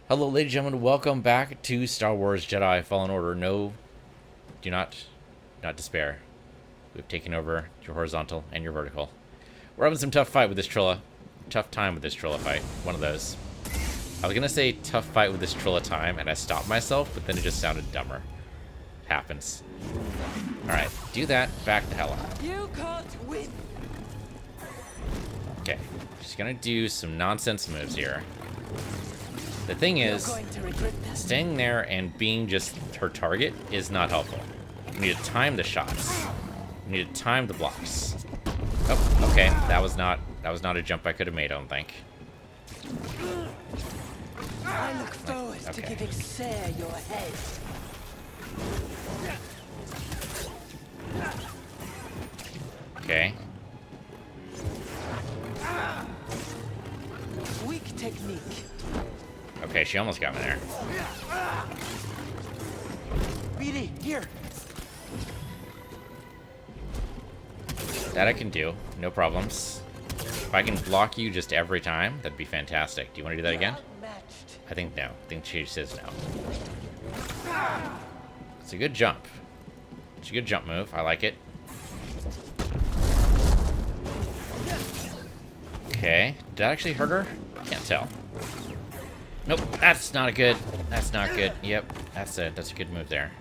Hello, ladies and gentlemen. Welcome back to Star Wars Jedi Fallen Order. No, do not despair. We've taken over your horizontal and your vertical. We're having some tough fight with this Trilla. Tough time with this Trilla fight. One of those. I was gonna say tough fight with this Trilla time, and I stopped myself, but then it just sounded dumber. It happens. All right, do that. Back the hell up. You can't win. Okay, just gonna do some nonsense moves here. The thing is, staying there and being just her target is not helpful. You need to time the shots. You need to time the blocks. Oh, okay. That was not a jump I could have made, I don't think. I look forward to giving Sarah your head. Okay. Weak technique. Okay, she almost got me there. BD, here. That I can do. No problems. If I can block you just every time, that'd be fantastic. Do you want to do that again? I think no. I think she says no. It's a good jump. It's a good jump move. I like it. Okay. Did that actually hurt her? Can't tell. Nope, that's not good. That's not good. Yep, that's a good move there.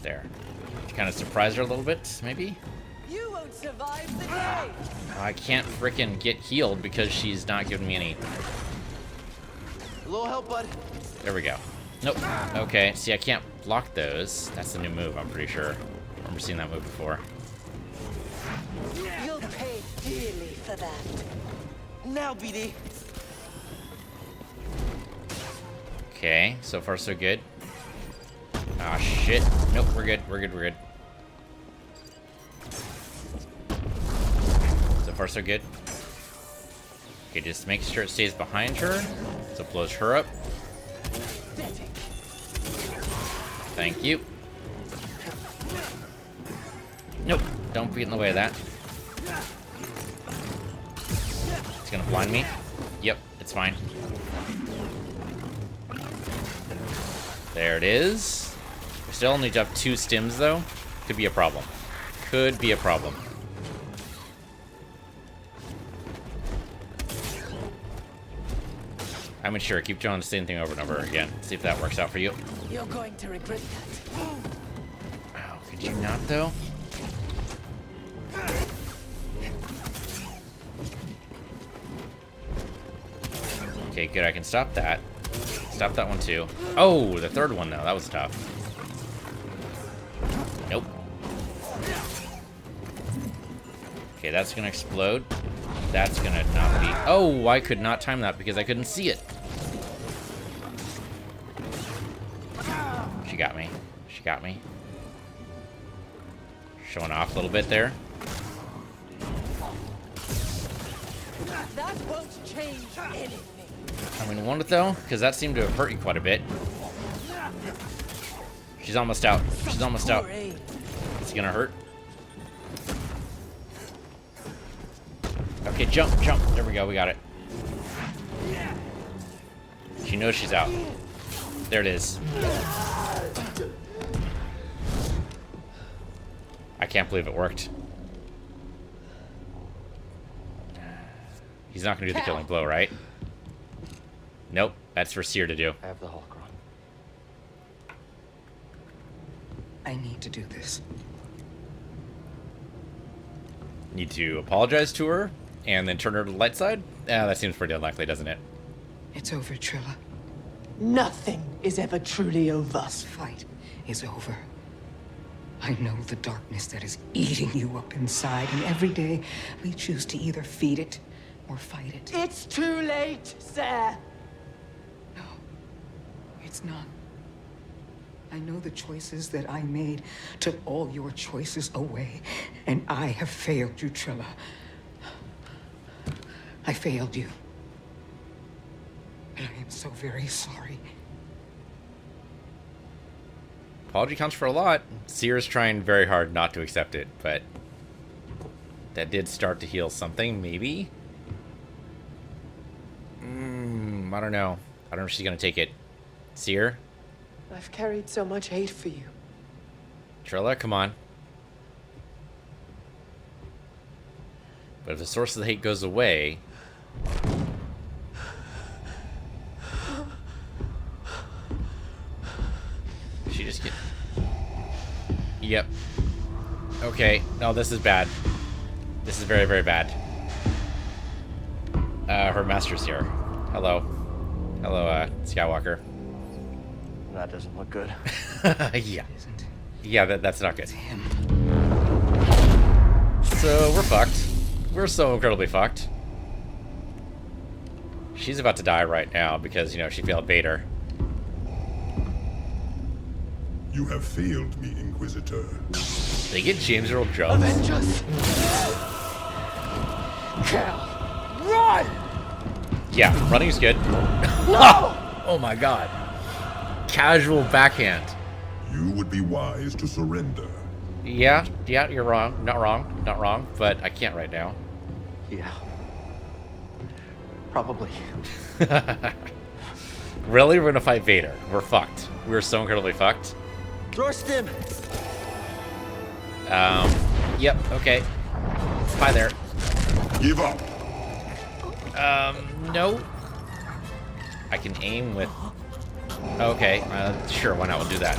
There. Kind of surprised her a little bit, maybe? You won't survive the day. I can't frickin' get healed because she's not giving me any. A little help, bud. There we go. Nope. Okay, see, I can't block those. That's a new move, I'm pretty sure. I remember seeing that move before. You'll pay dearly for that. Now, BD. Okay, so far so good. Ah, shit. Nope, we're good, we're good, we're good. So far so good. Okay, just make sure it stays behind her, so it blows her up. Thank you. Nope, don't be in the way of that. It's gonna blind me. Yep, it's fine. There it is. We still only have 2 stims, though. Could be a problem. Could be a problem. I'm unsure. Keep trying the same thing over and over again. See if that works out for you. You're going to regret that. Oh, could you not, though? Okay, good. I can stop that. Stop that one, too. Oh, the third one, though. That was tough. Nope. Okay, that's gonna explode. That's gonna not be... Oh, I could not time that because I couldn't see it. She got me. She got me. Showing off a little bit there. That won't change anything. I mean, won't it, though? Because that seemed to have hurt you quite a bit. She's almost out. She's almost out. It's gonna hurt. Okay, jump, jump. There we go. We got it. She knows she's out. There it is. I can't believe it worked. He's not gonna do the killing blow, right? Nope. That's for Seer to do. I have the holocron. I need to do this. Need to apologize to her and then turn her to the light side? That seems pretty unlikely, doesn't it? It's over, Trilla. Nothing is ever truly over. This fight is over. I know the darkness that is eating you up inside, and every day we choose to either feed it or fight it. It's too late, Sarah. No, it's not. I know the choices that I made took all your choices away, and I have failed you, Trilla. I failed you. And I am so very sorry. Apology counts for a lot. Seer's trying very hard not to accept it, but That did start to heal something, maybe? I don't know. I don't know if she's gonna take it. See her? I've carried so much hate for you. Trilla, come on. But if the source of the hate goes away... She just get... Yep. Okay. No, this is bad. This is very, very bad. Her master's here. Hello. Hello, Skywalker. That doesn't look good. Yeah. Yeah, that's not good. So, we're fucked. We're so incredibly fucked. She's about to die right now because, you know, she failed Vader. You have failed me, Inquisitor. They get James Earl Jones. Avengers! Cal, run! Yeah, running's good. No! Oh my god. Casual backhand. You would be wise to surrender. Yeah, you're wrong. Not wrong, but I can't right now. Yeah. Probably. Really? We're gonna fight Vader. We're fucked. We're so incredibly fucked. Draw stim! Yep, okay. Hi there. Give up. No. I can aim with... Okay, sure, why not? We'll do that.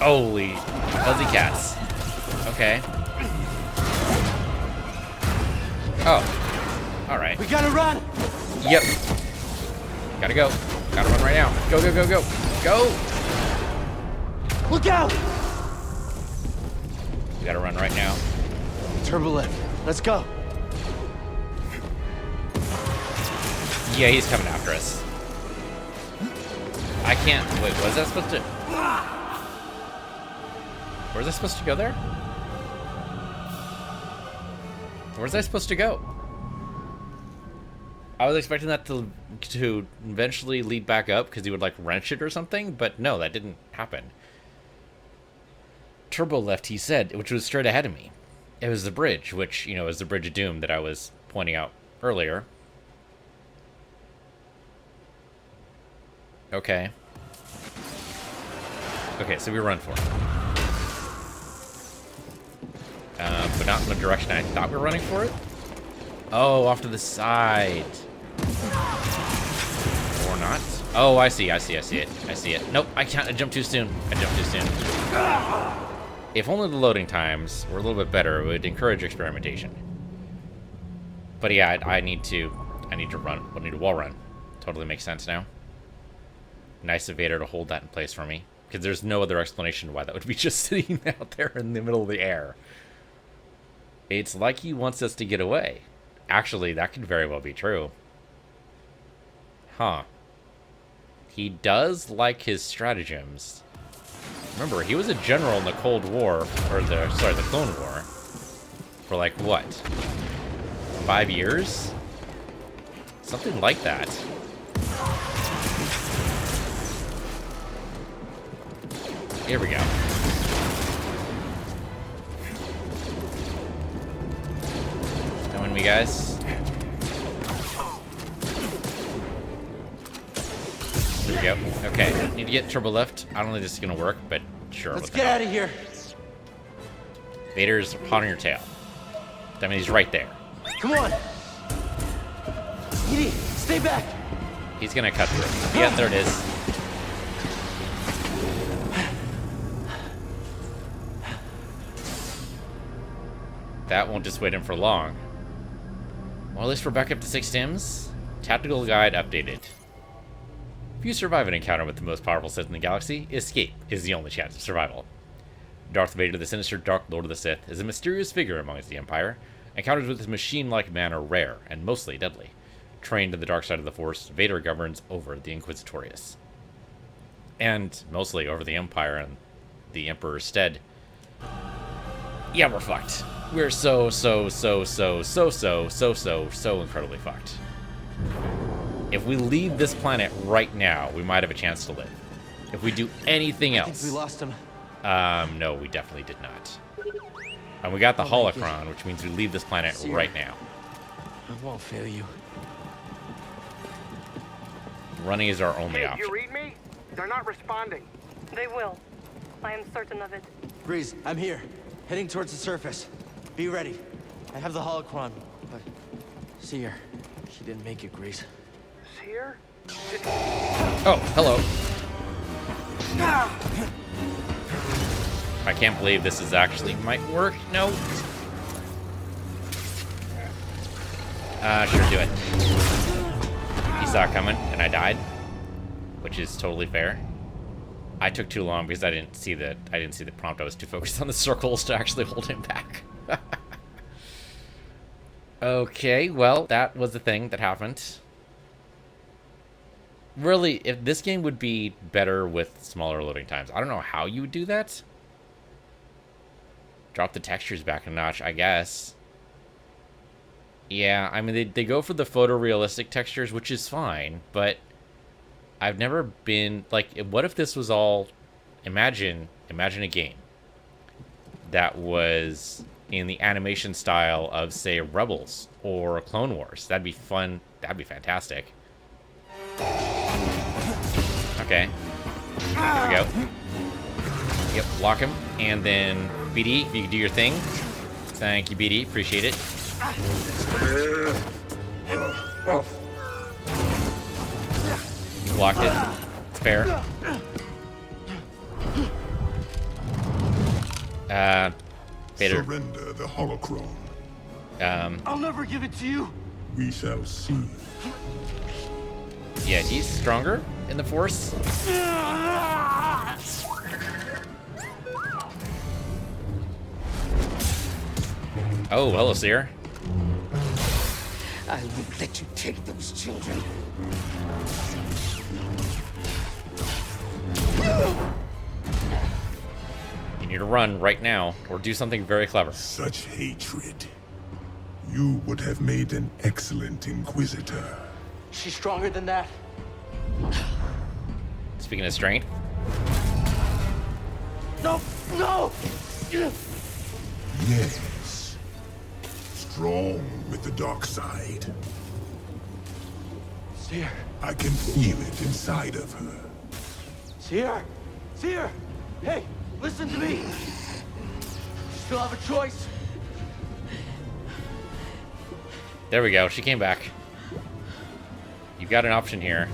Holy fuzzy cats. Okay. Oh. Alright. We gotta run! Yep. Gotta go. Gotta run right now. Go, go, go, go. Go! Look out! We gotta run right now. Turbo lift. Let's go. Yeah, he's coming after us. I can't... Wait, was that supposed to... Where's I supposed to go there? Where's I supposed to go? I was expecting that to eventually lead back up because he would, like, wrench it or something, but no, that didn't happen. Turbo left, he said, which was straight ahead of me. It was the bridge, which, you know, is the Bridge of Doom that I was pointing out earlier. Okay. Okay, so we run for it. But not in the direction I thought we were running for it. Oh, off to the side. Or not. Oh, I see it. Nope, I can't. I jumped too soon. If only the loading times were a little bit better, it would encourage experimentation. But yeah, I need to run. I need a wall run. Totally makes sense now. Nice of Vader to hold that in place for me. Because there's no other explanation why that would be just sitting out there in the middle of the air. It's like he wants us to get away. Actually, that could very well be true. Huh. He does like his stratagems. Remember, he was a general in the Cold War, or the Clone War. For like, what? 5 years? Something like that. Here we go. Coming, me guys. There we go. Okay, need to get turbo lift. I don't think this is gonna work, but sure. Let's get out of here. Vader's hot on your tail. That means he's right there. Come on. Edie, stay back. He's gonna cut through. Yeah, there it is. That won't dissuade him for long. Well, at least we're back up to 6 stims. Tactical guide updated. If you survive an encounter with the most powerful Sith in the galaxy, escape is the only chance of survival. Darth Vader, the sinister Dark Lord of the Sith, is a mysterious figure amongst the Empire. Encounters with his machine-like man are rare and mostly deadly. Trained in the dark side of the Force, Vader governs over the Inquisitorius. And mostly over the Empire and the Emperor's stead. Yeah, we're fucked. We're so incredibly fucked. If we leave this planet right now, we might have a chance to live. If we do anything else... I think we lost him. No, we definitely did not. And we got the I'll make it. holocron, which means we leave this planet See ya. right now. I won't fail you. Running is our only Hey, option. you read me? They're not responding. They will. I am certain of it. Breeze, I'm here. Heading towards the surface. Be ready. I have the holocron, but... See her. She didn't make it, Grease. Here? Oh, hello. I can't believe this is actually might work. No. Sure, do it. He saw it coming, and I died, which is totally fair. I took too long because I didn't see the prompt. I was too focused on the circles to actually hold him back. Okay, well, that was the thing that happened. Really, if this game would be better with smaller loading times. I don't know how you would do that. Drop the textures back a notch, I guess. Yeah, I mean, they go for the photorealistic textures, which is fine, but I've never been, like, what if this was all, imagine a game that was in the animation style of, say, Rebels or Clone Wars. That'd be fun. That'd be fantastic. Okay. There we go. Yep, block him. And then, BD, if you can do your thing. Thank you, BD. Appreciate it. Blocked it. Fair. Vader. Surrender the holocron. I'll never give it to you. We shall see. Yeah, he's stronger in the Force. Oh, hello, Seer. I won't let you take those children. You need to run right now, or do something very clever. Such hatred. You would have made an excellent Inquisitor. She's stronger than that. Speaking of strength, No! No! Yes. Strong with the dark side. See her. I can feel it inside of her. See her. See her. Hey, listen to me. You still have a choice. there we go. She came back. You've got an option here.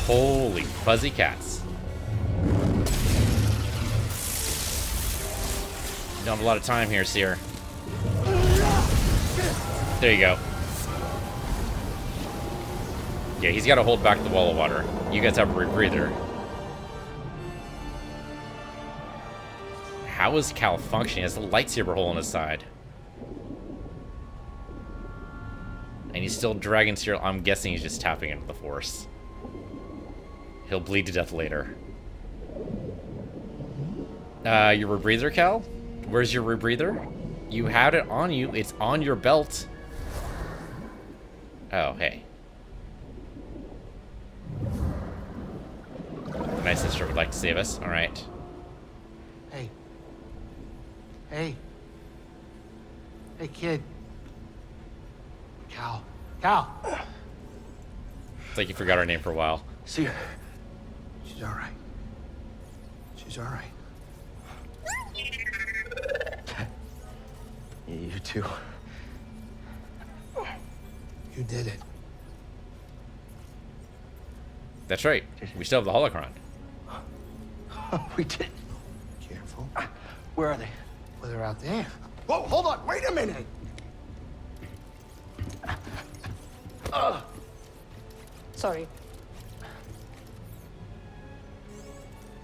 Holy fuzzy cats. You don't have a lot of time here, Seer. There you go. Yeah, he's got to hold back the wall of water. You guys have a rebreather. How is Cal functioning? He has a lightsaber hole in his side. And he's still dragging Cyril. I'm guessing he's just tapping into the Force. He'll bleed to death later. Your rebreather, Cal? Where's your rebreather? You had it on you. It's on your belt. Oh, hey. Nightsister would like to save us. All right. Hey. Hey. Hey, kid. Cal. Cal. It's like you forgot her name for a while. See her. She's all right. She's all right. You too. You did it. That's right. We still have the holocron. We did. Careful. Where are they? Well, they're out there. Whoa, hold on. Wait a minute. Sorry.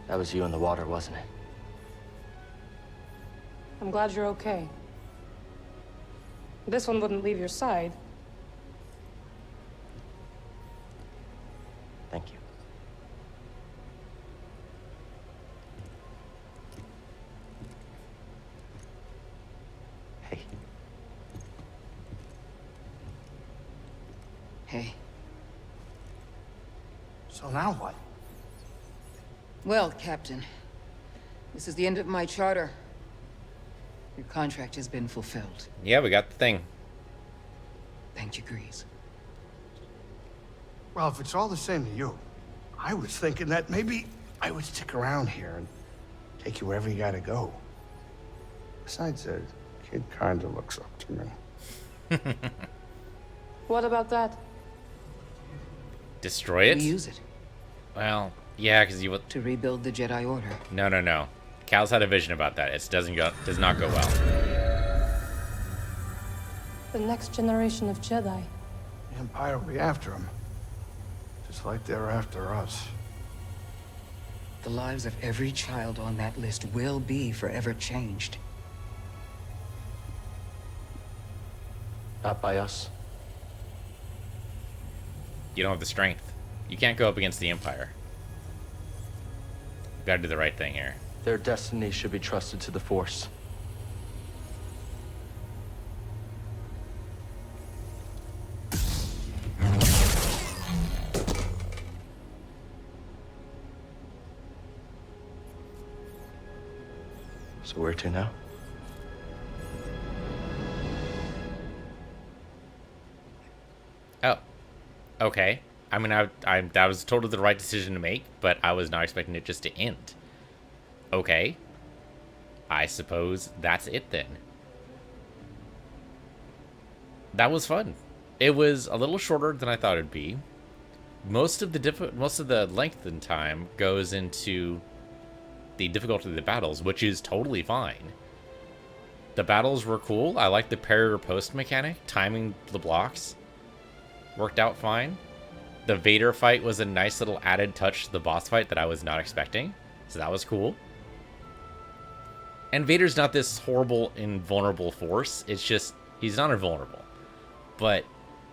That was you in the water, wasn't it? I'm glad you're okay. This one wouldn't leave your side. Thank you. Hey. Hey. So now what? Well, Captain, this is the end of my charter. Your contract has been fulfilled. Yeah, we got the thing. Thank you, Grease. Well, if it's all the same to you, I was thinking that maybe I would stick around here and take you wherever you gotta go. Besides, the kid kinda looks up to me. What about that? Destroy it? Use it Well, yeah, because you would. to rebuild the Jedi Order. No, no, no. Cal's had a vision about that. It does not go well. The next generation of Jedi. The Empire will be after him. Just like they're after us. The lives of every child on that list will be forever changed. Not by us. You don't have the strength. You can't go up against the Empire. You gotta do the right thing here. Their destiny should be trusted to the Force. So where to now? Oh. Okay. I mean, that was totally the right decision to make, but I was not expecting it just to end. Okay. I suppose that's it then. That was fun. It was a little shorter than I thought it'd be. Most of the length and time goes into the difficulty of the battles, which is totally fine. The battles were cool. I like the parry or post mechanic. Timing the blocks worked out fine. The Vader fight was a nice little added touch to the boss fight that I was not expecting. So that was cool. And Vader's not this horrible, invulnerable force. It's just, he's not invulnerable. But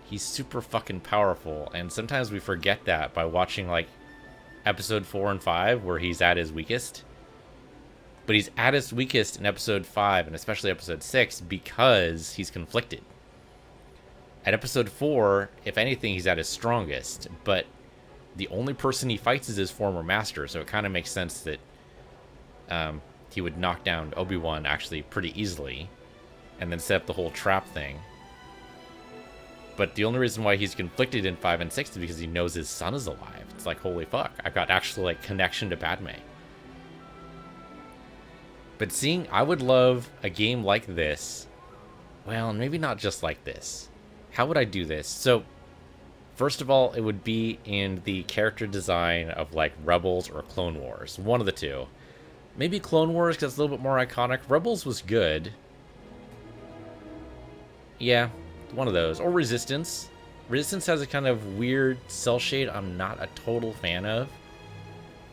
he's super fucking powerful. And sometimes we forget that by watching, like, episode 4 and 5, where he's at his weakest. But he's at his weakest in episode 5, and especially episode 6, because he's conflicted. At episode 4, if anything, he's at his strongest, but the only person he fights is his former master, so it kind of makes sense that he would knock down Obi-Wan actually pretty easily, and then set up the whole trap thing. But the only reason why he's conflicted in 5 and 6 is because he knows his son is alive. It's like, holy fuck, I've got actual, like, connection to Padme. But I would love a game like this. Well, maybe not just like this. How would I do this? So, first of all, it would be in the character design of, like, Rebels or Clone Wars. One of the two. Maybe Clone Wars, because it's a little bit more iconic. Rebels was good. Yeah, one of those. Or Resistance. Resistance has a kind of weird cell shade I'm not a total fan of.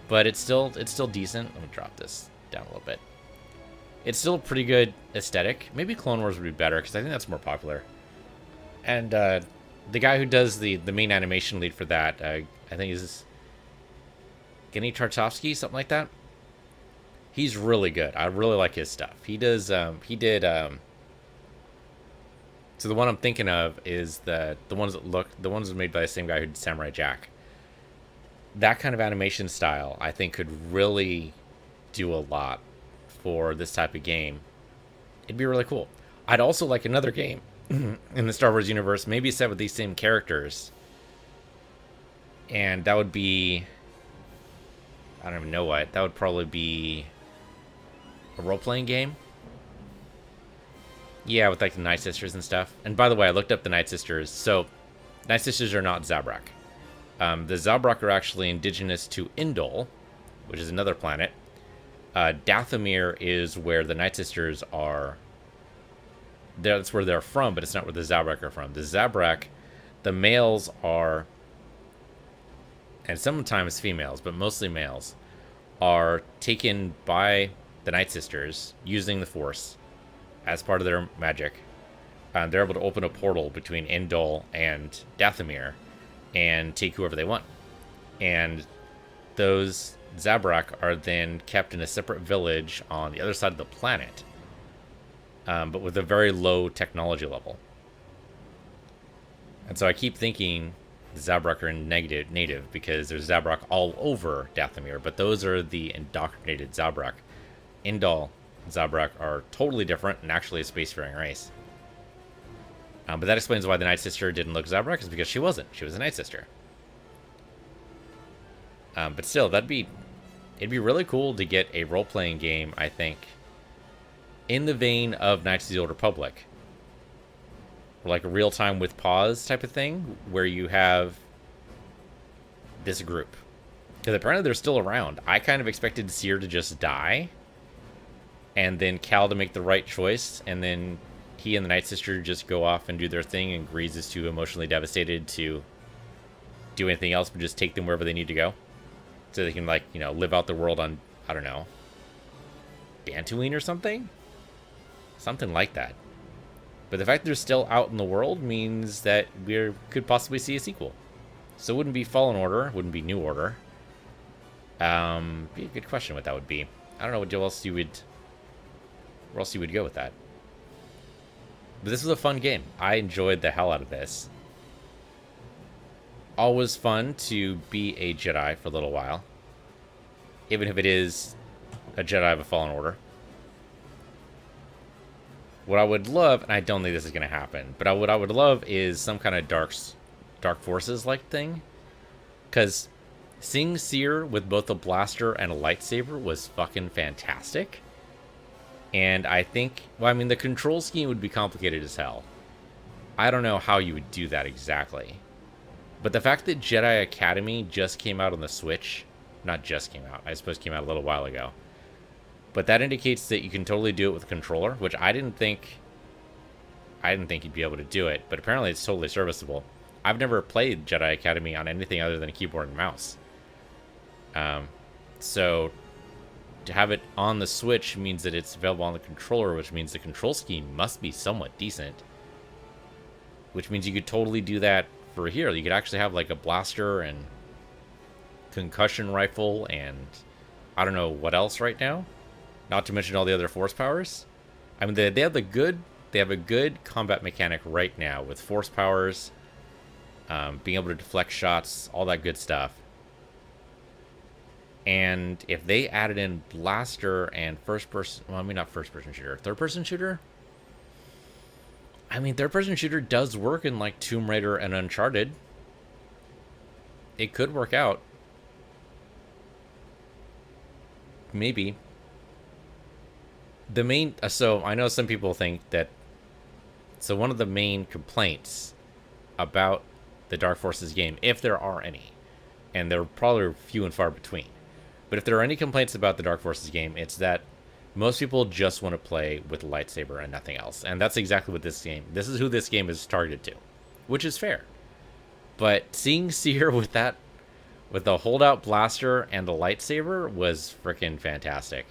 But it's still decent. Let me drop this down a little bit. It's still a pretty good aesthetic. Maybe Clone Wars would be better, because I think that's more popular. And the guy who does the main animation lead for that, I think is Genny Tartakovsky, something like that. He's really good. I really like his stuff. He does. So the one I'm thinking of is the ones that made by the same guy who did Samurai Jack. That kind of animation style, I think, could really do a lot for this type of game. It'd be really cool. I'd also like another game in the Star Wars universe, maybe set with these same characters. And that would be... I don't even know what. That would probably be a role-playing game. Yeah, with like the Nightsisters and stuff. And by the way, I looked up the Nightsisters. So, Nightsisters are not Zabrak. The Zabrak are actually indigenous to Indol, which is another planet. Dathomir is where the Nightsisters are. That's where they're from, but it's not where the Zabrak are from. The Zabrak, the males are, and sometimes females, but mostly males, are taken by the Nightsisters using the Force as part of their magic. They're able to open a portal between Indol and Dathomir and take whoever they want. And those Zabrak are then kept in a separate village on the other side of the planet, but with a very low technology level. And so I keep thinking the Zabrak are native because there's Zabrak all over Dathomir, but those are the indoctrinated Zabrak. Indol, and Zabrak are totally different and actually a spacefaring race. But that explains why the Nightsister didn't look Zabrak, is because she wasn't. She was a Nightsister. But still, it'd be really cool to get a role-playing game, I think, in the vein of Knights of the Old Republic. Like a real-time with pause type of thing, where you have this group. Because apparently they're still around. I kind of expected Seer to just die, and then Cal to make the right choice, and then he and the Nightsister just go off and do their thing, and Grease is too emotionally devastated to do anything else but just take them wherever they need to go. So they can, like, you know, live out the world on, I don't know, Dantooine or something? Something like that. But the fact that they're still out in the world means that we could possibly see a sequel. So it wouldn't be Fallen Order, wouldn't be New Order. Be a good question what that would be. I don't know what else you would, where else you would go with that. But this was a fun game. I enjoyed the hell out of this. Always fun to be a Jedi for a little while. Even if it is a Jedi of a Fallen Order. What I would love, and I don't think this is going to happen, but what I would love is some kind of Dark Forces-like thing. Because seeing Seer with both a blaster and a lightsaber was fucking fantastic. And I think, well, I mean, the control scheme would be complicated as hell. I don't know how you would do that exactly. But the fact that Jedi Academy just came out on the Switch, not just came out, I suppose came out a little while ago. But that indicates that you can totally do it with a controller, which I didn't think you'd be able to do it, but apparently it's totally serviceable. I've never played Jedi Academy on anything other than a keyboard and mouse. So to have it on the Switch means that it's available on the controller, which means the control scheme must be somewhat decent. Which means you could totally do that for here. You could actually have like a blaster and concussion rifle and I don't know what else right now. Not to mention all the other force powers. I mean, they have a good combat mechanic right now with force powers, being able to deflect shots, all that good stuff. And if they added in blaster and first-person... Well, I mean, not first-person shooter. Third-person shooter? I mean, third-person shooter does work in, like, Tomb Raider and Uncharted. It could work out. Maybe. The main... So, I know some people think that... So, one of the main complaints about the Dark Forces game, if there are any, and they're probably few and far between, but if there are any complaints about the Dark Forces game, it's that most people just want to play with a lightsaber and nothing else. And that's exactly what this is who this game is targeted to, which is fair. But seeing Seer with a holdout blaster and a lightsaber was freaking fantastic.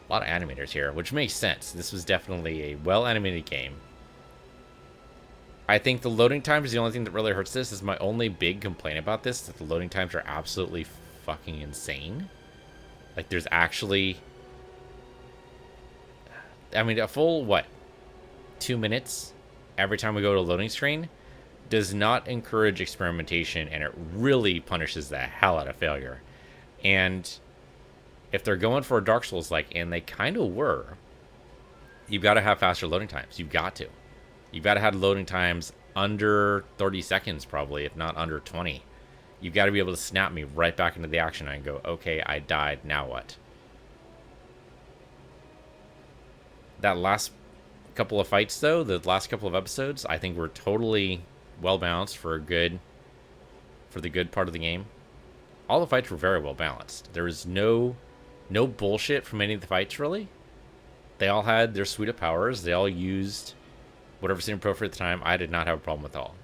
A lot of animators here, which makes sense. This was definitely a well-animated game. I think the loading time is the only thing that really hurts this. Is my only big complaint about this, that the loading times are absolutely fucking insane. Like, there's actually... I mean, a full, 2 minutes every time we go to a loading screen does not encourage experimentation, and it really punishes the hell out of failure. And if they're going for a Dark Souls-like, and they kind of were, you've got to have faster loading times. You've got to. You've got to have loading times under 30 seconds, probably, if not under 20. You've got to be able to snap me right back into the action and go, okay, I died, now what? That last couple of fights, though, the last couple of episodes, I think were totally well-balanced for the good part of the game. All the fights were very well-balanced. There was no bullshit from any of the fights, really. They all had their suite of powers. They all used whatever seemed appropriate at the time. I did not have a problem with all.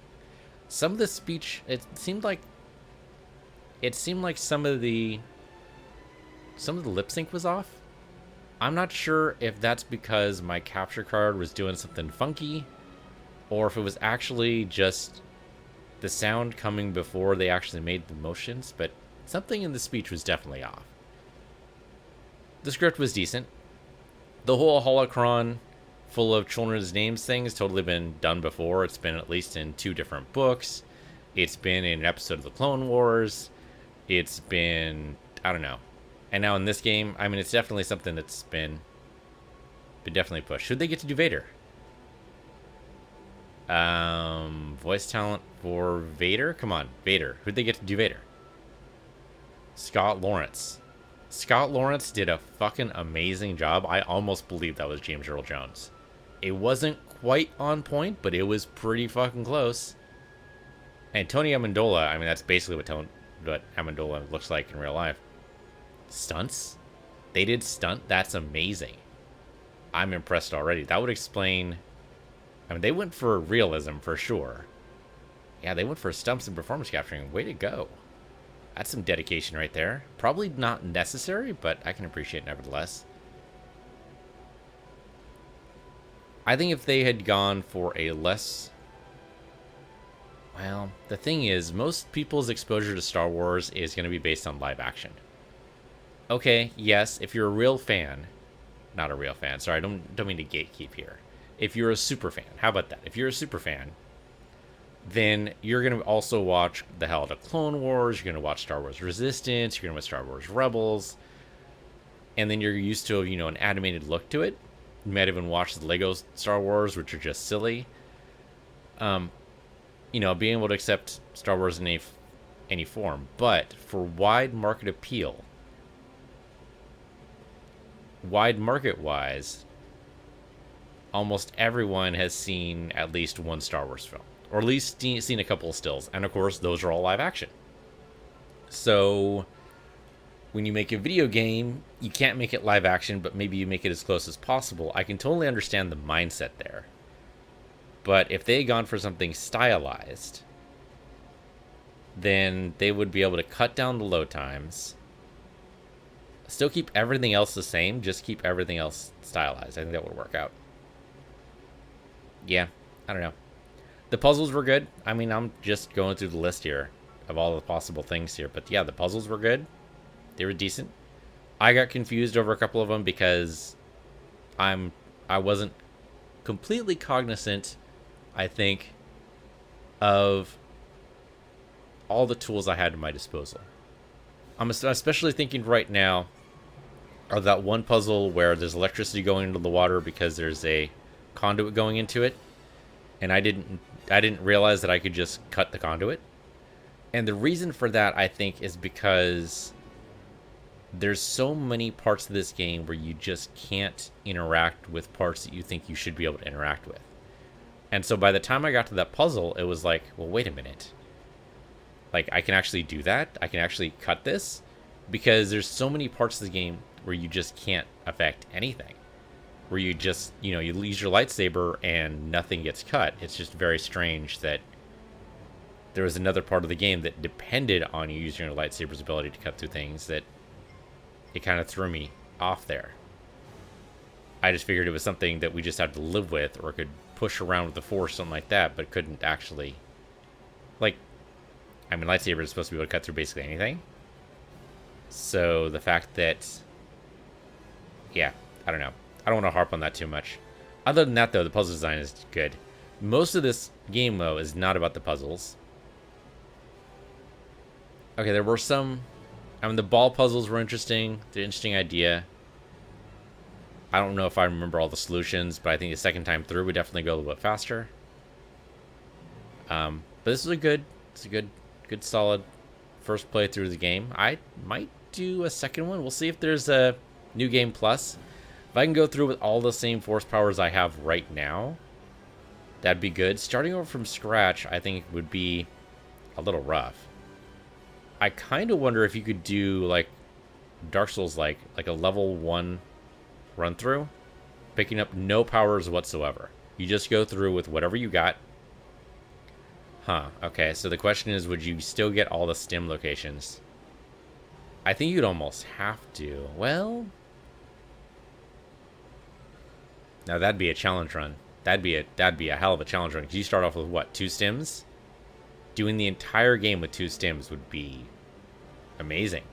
Some of the speech, it seemed like some of the lip sync was off. I'm not sure if that's because my capture card was doing something funky, or if it was actually just the sound coming before they actually made the motions, but something in the speech was definitely off. The script was decent. The whole holocron full of children's names thing has totally been done before. It's been at least in 2 different books. It's been in an episode of the Clone Wars. It's been, I don't know. And now in this game, I mean, it's definitely something that's been Would definitely push. Should they get to do Vader? Voice talent for Vader? Come on, Vader. Who'd they get to do Vader? Scott Lawrence. Scott Lawrence did a fucking amazing job. I almost believe that was James Earl Jones. It wasn't quite on point, but it was pretty fucking close. And Tony Amendola, I mean, that's basically what Amendola looks like in real life. Stunts? They did stunt? That's amazing. I'm impressed already. That would explain... I mean, they went for realism for sure. Yeah, they went for stunts and performance capturing. Way to go. That's some dedication right there. Probably not necessary, but I can appreciate it nevertheless. I think if they had gone for a less... Well, the thing is, most people's exposure to Star Wars is going to be based on live action. Okay, yes, if you're a real fan... Not a real fan, sorry, I don't mean to gatekeep here. If you're a super fan, how about that? If you're a super fan, then you're going to also watch the hell out of Clone Wars, you're going to watch Star Wars Resistance, you're going to watch Star Wars Rebels, and then you're used to, you know, an animated look to it. You might even watch the Lego Star Wars, which are just silly. You know, being able to accept Star Wars in any form, but for wide market appeal, wide market-wise, almost everyone has seen at least one Star Wars film. Or at least seen a couple of stills. And of course, those are all live action. So, when you make a video game, you can't make it live action, but maybe you make it as close as possible. I can totally understand the mindset there. But if they had gone for something stylized, then they would be able to cut down the load times. Still keep everything else the same, just keep everything else stylized. I think that would work out. Yeah, I don't know. The puzzles were good. I mean, I'm just going through the list here of all the possible things here. But yeah, the puzzles were good. They were decent. I got confused over a couple of them because I wasn't completely cognizant, I think, of all the tools I had at my disposal. I'm especially thinking right now of that one puzzle where there's electricity going into the water because there's a conduit going into it, and I didn't realize that I could just cut the conduit. And the reason for that, I think, is because there's so many parts of this game where you just can't interact with parts that you think you should be able to interact with. And so by the time I got to that puzzle, it was like, well, wait a minute. Like, I can actually do that? I can actually cut this? Because there's so many parts of the game where you just can't affect anything. Where you just, you know, you use your lightsaber and nothing gets cut. It's just very strange that there was another part of the game that depended on you using your lightsaber's ability to cut through things that it kind of threw me off there. I just figured it was something that we just had to live with or could push around with the Force, something like that, but couldn't actually... Like, I mean, lightsaber is supposed to be able to cut through basically anything. So the fact that... Yeah, I don't know. I don't want to harp on that too much. Other than that, though, the puzzle design is good. Most of this game, though, is not about the puzzles. Okay, there were some... I mean, the ball puzzles were interesting. They're an interesting idea. I don't know if I remember all the solutions, but I think the second time through we definitely go a little bit faster. But this is a good, solid first playthrough of the game. I might do a second one. We'll see if there's a new game plus. If I can go through with all the same force powers I have right now, that'd be good. Starting over from scratch, I think would be a little rough. I kind of wonder if you could do like Dark Souls, like a level 1 run through, picking up no powers whatsoever. You just go through with whatever you got. Huh, okay, so the question is, would you still get all the stim locations? I think you'd almost have to. Well, now that'd be a challenge run. That'd be a hell of a challenge run, because you start off with what, 2 stims? Doing the entire game with 2 stims would be amazing.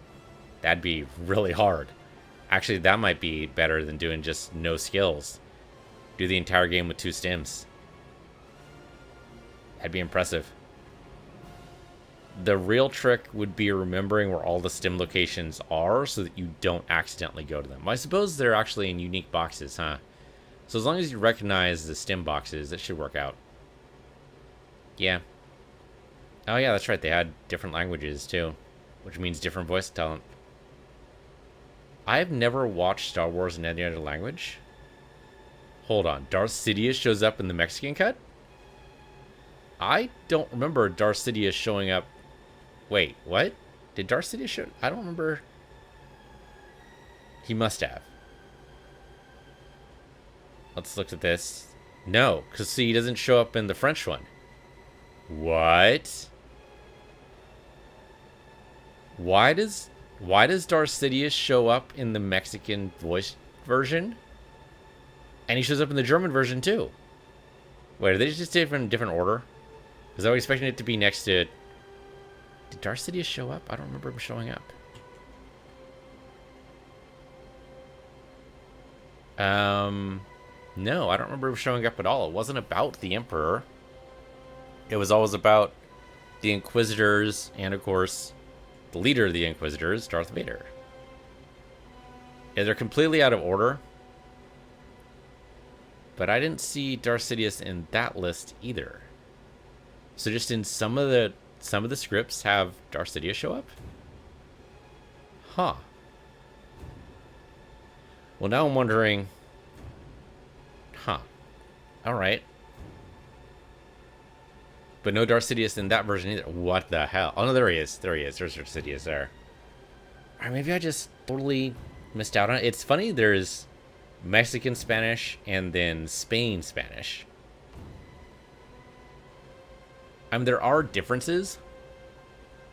That'd be really hard. Actually, that might be better than doing just no skills. Do the entire game with 2 stims. That'd be impressive. The real trick would be remembering where all the stim locations are so that you don't accidentally go to them. I suppose they're actually in unique boxes, huh? So as long as you recognize the stim boxes, it should work out. Yeah. Oh yeah, that's right. They had different languages too, which means different voice talent. I've never watched Star Wars in any other language. Hold on. Darth Sidious shows up in the Mexican cut? I don't remember Darth Sidious showing up. Wait, what? Did Darth Sidious show? I don't remember. He must have. Let's look at this. No, because see, he doesn't show up in the French one. What? Why does Darth Sidious show up in the Mexican voice version? And he shows up in the German version too. Wait, are they just different order? Because I was expecting it to be next to... Did Darth Sidious show up? I don't remember him showing up. No, I don't remember him showing up at all. It wasn't about the Emperor. It was always about the Inquisitors and, of course, the leader of the Inquisitors, Darth Vader. Yeah, they're completely out of order. But I didn't see Darth Sidious in that list either. So just in some of the scripts have Darth Sidious show up? Huh. Well, now I'm wondering... Huh. Alright. But no Darth Sidious in that version either. What the hell? Oh, no, there he is. There he is. There's Darth Sidious there. Alright, maybe I just totally missed out on it. It's funny, there's Mexican Spanish and then Spain Spanish. I mean, there are differences.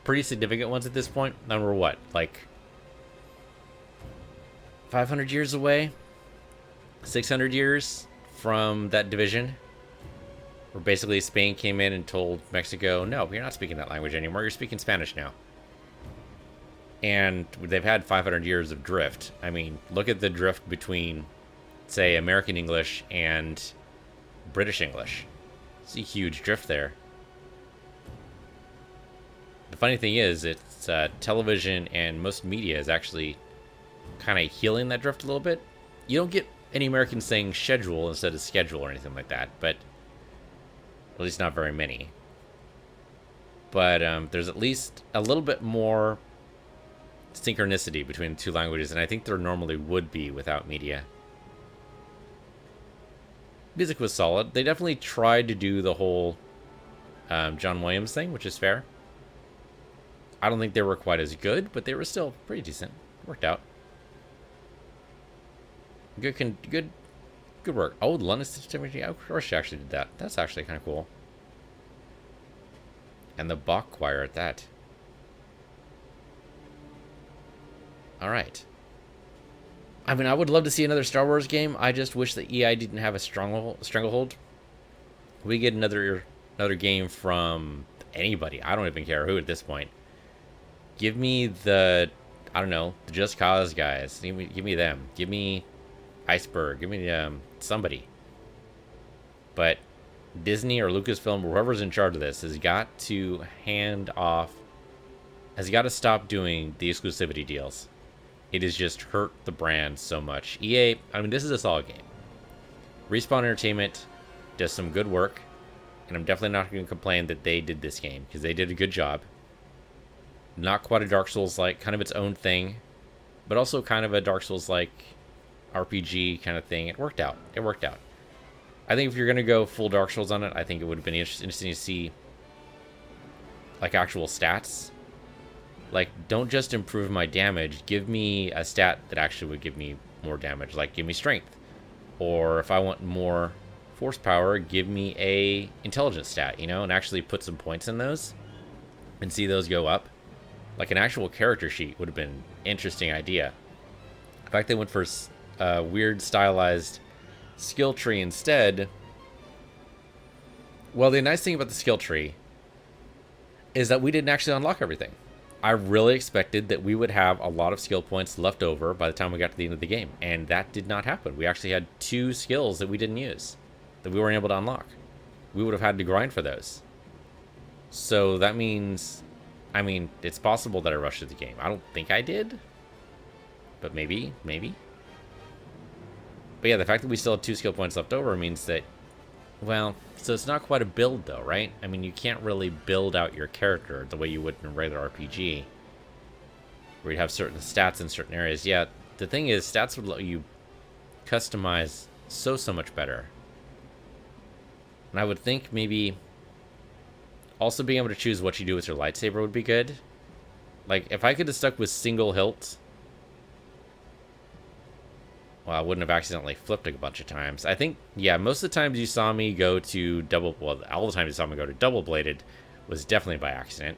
Pretty significant ones at this point. Number what? Like 500 years away? 600 years from that division? Where basically Spain came in and told Mexico, no, you're not speaking that language anymore. You're speaking Spanish now. And they've had 500 years of drift. I mean, look at the drift between, say, American English and British English. It's a huge drift there. The funny thing is, it's television and most media is actually kind of healing that drift a little bit. You don't get any Americans saying schedule instead of schedule or anything like that, but at least not very many. But there's at least a little bit more synchronicity between the two languages, and I think there normally would be without media. Music was solid. They definitely tried to do the whole John Williams thing, which is fair. I don't think they were quite as good, but they were still pretty decent. Worked out. Good work. Oh, the London Symphony. Of course she actually did that. That's actually kind of cool. And the Bach choir at that. Alright. I mean, I would love to see another Star Wars game. I just wish that EI didn't have a stranglehold. We get another game from anybody. I don't even care who at this point. Give me the, I don't know, the Just Cause guys. Give me them. Give me Iceberg. Give me somebody. But Disney or Lucasfilm, or whoever's in charge of this, has got to stop doing the exclusivity deals. It has just hurt the brand so much. EA, I mean, this is a solid game. Respawn Entertainment does some good work, and I'm definitely not going to complain that they did this game, because they did a good job. Not quite a Dark Souls-like, kind of its own thing, but also kind of a Dark Souls-like RPG kind of thing. It worked out. It worked out. I think if you're going to go full Dark Souls on it, I think it would have been interesting to see like actual stats. Like, don't just improve my damage. Give me a stat that actually would give me more damage. Like, give me strength. Or if I want more force power, give me a intelligence stat, you know, and actually put some points in those and see those go up. Like an actual character sheet would have been an interesting idea. In fact, they went for a weird stylized skill tree instead. Well, the nice thing about the skill tree is that we didn't actually unlock everything. I really expected that we would have a lot of skill points left over by the time we got to the end of the game, and that did not happen. We actually had 2 skills that we didn't use, that we weren't able to unlock. We would have had to grind for those. So that means, I mean, it's possible that I rushed through the game. I don't think I did, but maybe. But yeah, the fact that we still have 2 skill points left over means that, well, so it's not quite a build though, right? I mean, you can't really build out your character the way you would in a regular RPG, where you'd have certain stats in certain areas. Yeah, the thing is, stats would let you customize so much better. And I would think maybe also being able to choose what you do with your lightsaber would be good. Like, if I could have stuck with single hilt, well, I wouldn't have accidentally flipped a bunch of times. I think, yeah, most of the times you saw me go to double, well, all the times you saw me go to double-bladed was definitely by accident.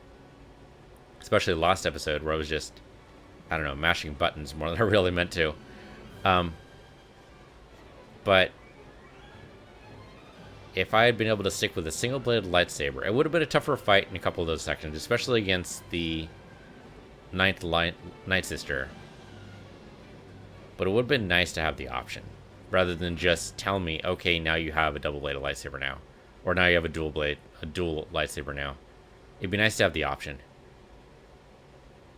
Especially the last episode where I was just, I don't know, mashing buttons more than I really meant to. But if I had been able to stick with a single-bladed lightsaber, it would have been a tougher fight in a couple of those sections, especially against the Nightsister. But it would have been nice to have the option, rather than just tell me, okay, now you have a double-bladed lightsaber now, or now you have a dual lightsaber now. It'd be nice to have the option.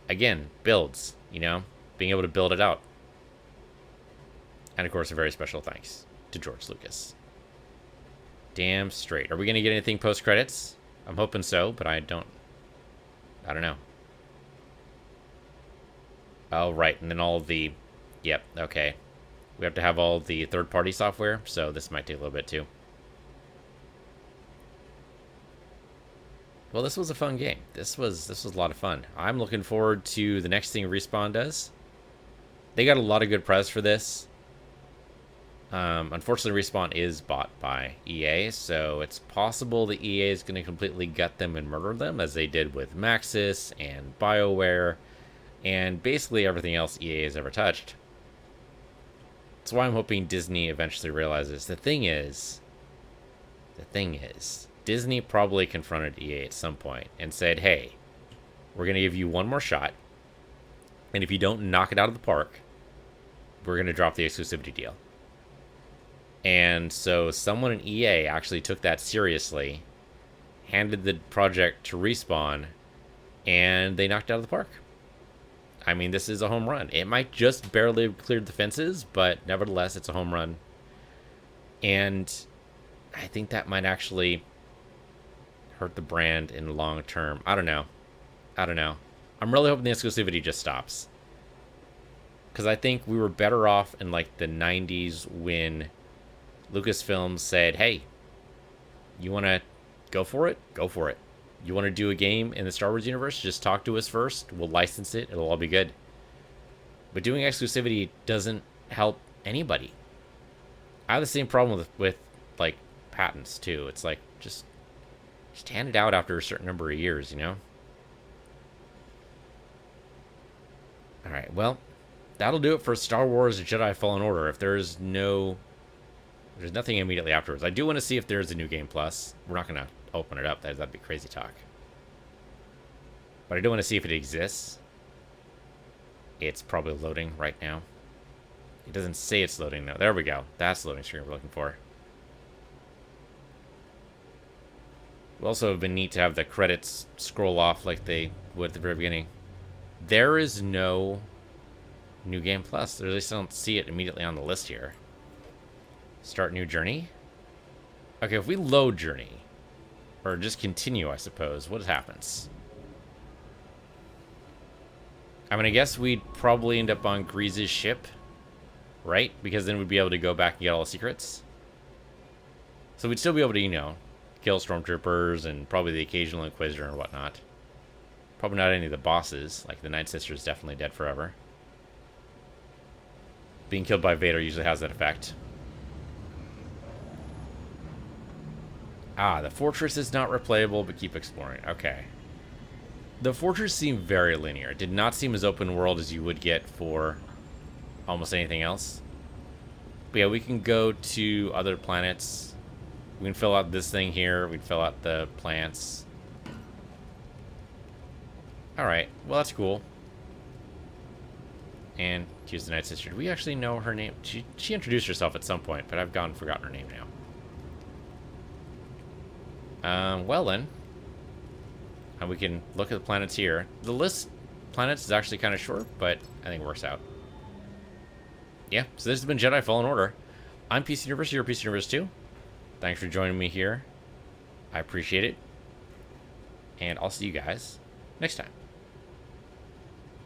Again, builds, you know, being able to build it out. And of course, a very special thanks to George Lucas. Damn straight. Are we gonna get anything post-credits? I'm hoping so, but I don't know. Oh, right, and then all the... Yep, okay. We have to have all the third-party software, so this might take a little bit too. Well, this was a fun game. This was a lot of fun. I'm looking forward to the next thing Respawn does. They got a lot of good press for this. Unfortunately, Respawn is bought by EA, so it's possible the EA is going to completely gut them and murder them, as they did with Maxis and BioWare, and basically everything else EA has ever touched. That's why I'm hoping Disney eventually realizes the thing is, Disney probably confronted EA at some point and said, hey, we're going to give you one more shot, and if you don't knock it out of the park, we're going to drop the exclusivity deal. And so someone in EA actually took that seriously, handed the project to Respawn, and they knocked it out of the park. I mean, this is a home run. It might just barely have cleared the fences, but nevertheless, it's a home run. And I think that might actually hurt the brand in the long term. I don't know. I'm really hoping the exclusivity just stops. Because I think we were better off in like the 90s when Lucasfilm said, hey, you want to go for it? Go for it. You want to do a game in the Star Wars universe? Just talk to us first. We'll license it. It'll all be good. But doing exclusivity doesn't help anybody. I have the same problem with like patents too. It's like just hand it out after a certain number of years, you know? All right, well, that'll do it for Star Wars Jedi Fallen Order. If there's nothing immediately afterwards. I do want to see if there's a New Game Plus. We're not going to open it up. That'd be crazy talk. But I do want to see if it exists. It's probably loading right now. It doesn't say it's loading though. There we go. That's the loading screen we're looking for. It would also have been neat to have the credits scroll off like they would at the very beginning. There is no New Game Plus. At least I don't see it immediately on the list here. Start new journey? Okay, if we load journey, or just continue, I suppose, what happens? I mean, I guess we'd probably end up on Grease's ship, right? Because then we'd be able to go back and get all the secrets. So we'd still be able to, you know, kill stormtroopers and probably the occasional Inquisitor and whatnot. Probably not any of the bosses, like the Nightsister is definitely dead forever. Being killed by Vader usually has that effect. Ah, the fortress is not replayable, but keep exploring. Okay. The fortress seemed very linear. It did not seem as open world as you would get for almost anything else. But yeah, we can go to other planets. We can fill out this thing here. We can fill out the plants. Alright, well that's cool. And choose the Nightsister. Do we actually know her name? She introduced herself at some point, but I've forgotten her name now. Well then. And we can look at the planets here. The list of planets is actually kind of short, but I think it works out. Yeah, so this has been Jedi Fallen Order. I'm PC Universe, you're PC Universe too. Thanks for joining me here. I appreciate it. And I'll see you guys next time.